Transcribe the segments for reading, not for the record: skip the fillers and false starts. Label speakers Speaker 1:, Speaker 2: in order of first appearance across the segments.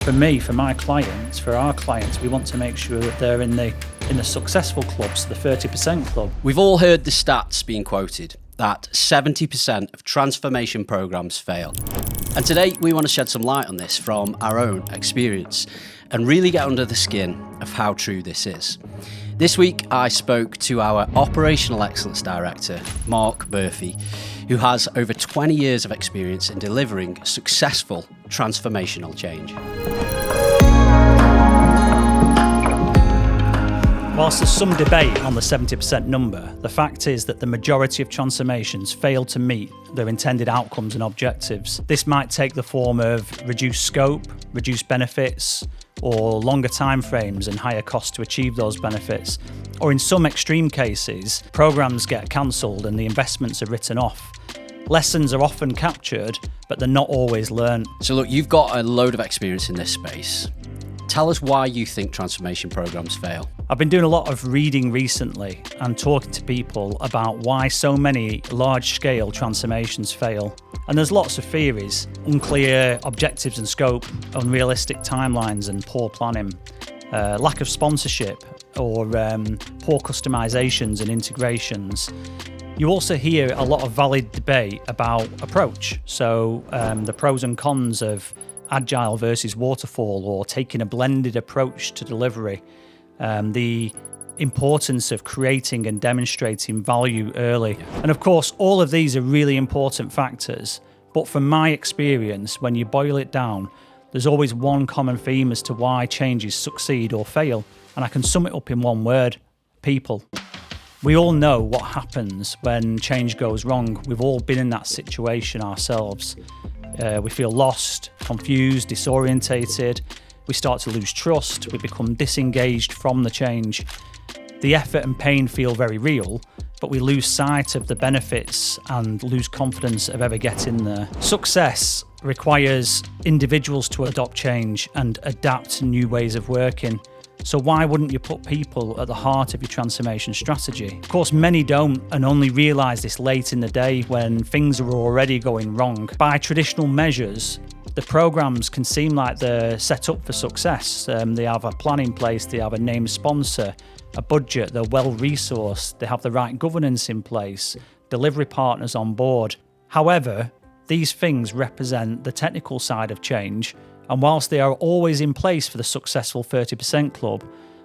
Speaker 1: For me, for my clients, for our clients, we want to make sure that they're in the successful clubs, the 30% club.
Speaker 2: We've all heard the stats being quoted, that 70% of transformation programs fail. And today we want to shed some light on this from our own experience and really get under the skin of how true this is. This week I spoke to our Operational Excellence Director, Marc Murphy, who has over 20 years of experience in delivering successful transformational change.
Speaker 1: Whilst there's some debate on the 70% number, the fact is that the majority of transformations fail to meet their intended outcomes and objectives. This might take the form of reduced scope, reduced benefits, or longer timeframes and higher costs to achieve those benefits. Or in some extreme cases, programs get cancelled and the investments are written off. Lessons are often captured, but they're not always learned.
Speaker 2: So look, you've got a load of experience in this space. Tell us why you think transformation programs fail.
Speaker 1: I've been doing a lot of reading recently and talking to people about why so many large-scale transformations fail. And there's lots of theories: unclear objectives and scope, unrealistic timelines and poor planning, lack of sponsorship, or poor customizations and integrations. You also hear a lot of valid debate about approach. So the pros and cons of agile versus waterfall, or taking a blended approach to delivery. The importance of creating and demonstrating value early. And of course, all of these are really important factors. But from my experience, when you boil it down, there's always one common theme as to why changes succeed or fail. And I can sum it up in one word: people. We all know what happens when change goes wrong. We've all been in that situation ourselves. We feel lost, confused, disorientated. We start to lose trust. We become disengaged from the change. The effort and pain feel very real, but we lose sight of the benefits and lose confidence of ever getting there. Success requires individuals to adopt change and adapt to new ways of working. So why wouldn't you put people at the heart of your transformation strategy? Of course, many don't, and only realise this late in the day when things are already going wrong. By traditional measures, the programs can seem like they're set up for success. They have a plan in place, they have a named sponsor, a budget, they're well resourced, they have the right governance in place, delivery partners on board. However, these things represent the technical side of change, and whilst they are always in place for the successful 30% club,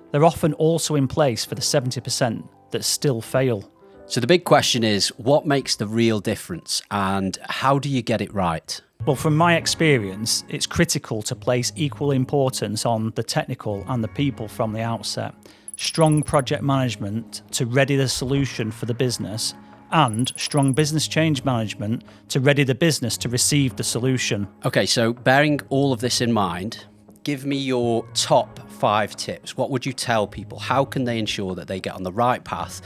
Speaker 1: they're often also in place for the 70% that still fail.
Speaker 2: So the big question is, what makes the real difference and how do you get it right?
Speaker 1: Well, from my experience, it's critical to place equal importance on the technical and the people from the outset. Strong project management to ready the solution for the business, and strong business change management to ready the business to receive the solution.
Speaker 2: Okay, so bearing all of this in mind, give me your top 5 tips. What would you tell people? How can they ensure that they get on the right path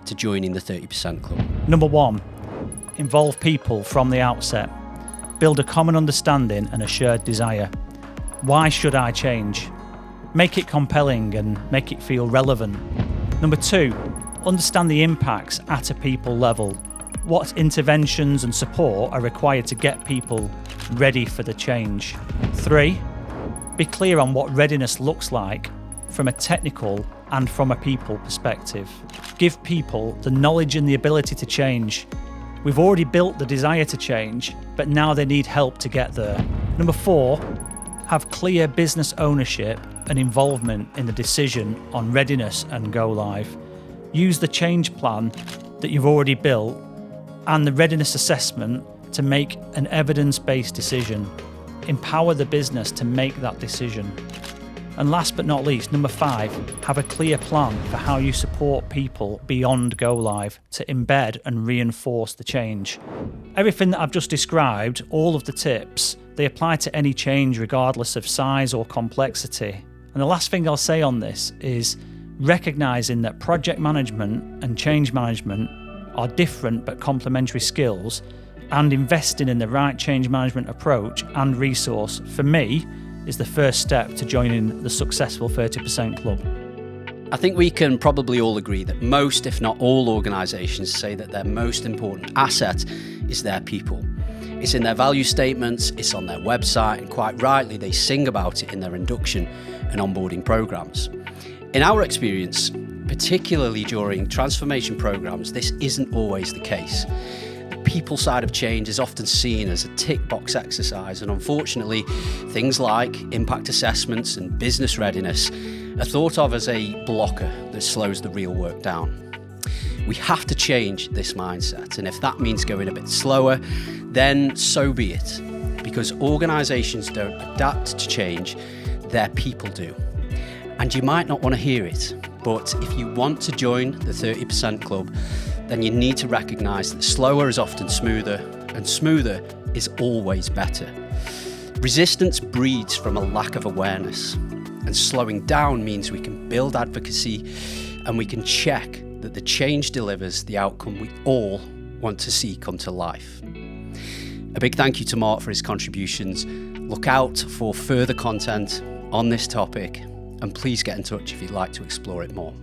Speaker 2: to joining the 30% club?
Speaker 1: Number 1, involve people from the outset. Build a common understanding and a shared desire. Why should I change? Make it compelling and make it feel relevant. Number 2, understand the impacts at a people level. What interventions and support are required to get people ready for the change? 3, be clear on what readiness looks like from a technical and from a people perspective. Give people the knowledge and the ability to change. We've already built the desire to change, but now they need help to get there. Number 4, have clear business ownership and involvement in the decision on readiness and go live. Use the change plan that you've already built and the readiness assessment to make an evidence-based decision. Empower the business to make that decision. And last but not least, number 5, have a clear plan for how you support people beyond go live to embed and reinforce the change. Everything that I've just described, all of the tips, they apply to any change regardless of size or complexity. And the last thing I'll say on this is recognising that project management and change management are different but complementary skills, and investing in the right change management approach and resource, for me, is the first step to joining the successful 30% club.
Speaker 2: I think we can probably all agree that most, if not all, organisations say that their most important asset is their people. It's in their value statements, it's on their website, and quite rightly, they sing about it in their induction and onboarding programs. In our experience, particularly during transformation programs, this isn't always the case. The people side of change is often seen as a tick box exercise, and unfortunately, things like impact assessments and business readiness are thought of as a blocker that slows the real work down. We have to change this mindset, and if that means going a bit slower, then so be it. Because organisations don't adapt to change, their people do. And you might not want to hear it, but if you want to join the 30% club, then you need to recognise that slower is often smoother, and smoother is always better. Resistance breeds from a lack of awareness, and slowing down means we can build advocacy and we can check that the change delivers the outcome we all want to see come to life. A big thank you to Marc for his contributions. Look out for further content on this topic, and please get in touch if you'd like to explore it more.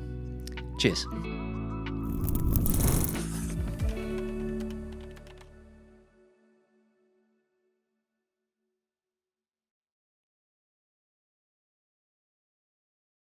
Speaker 2: Cheers.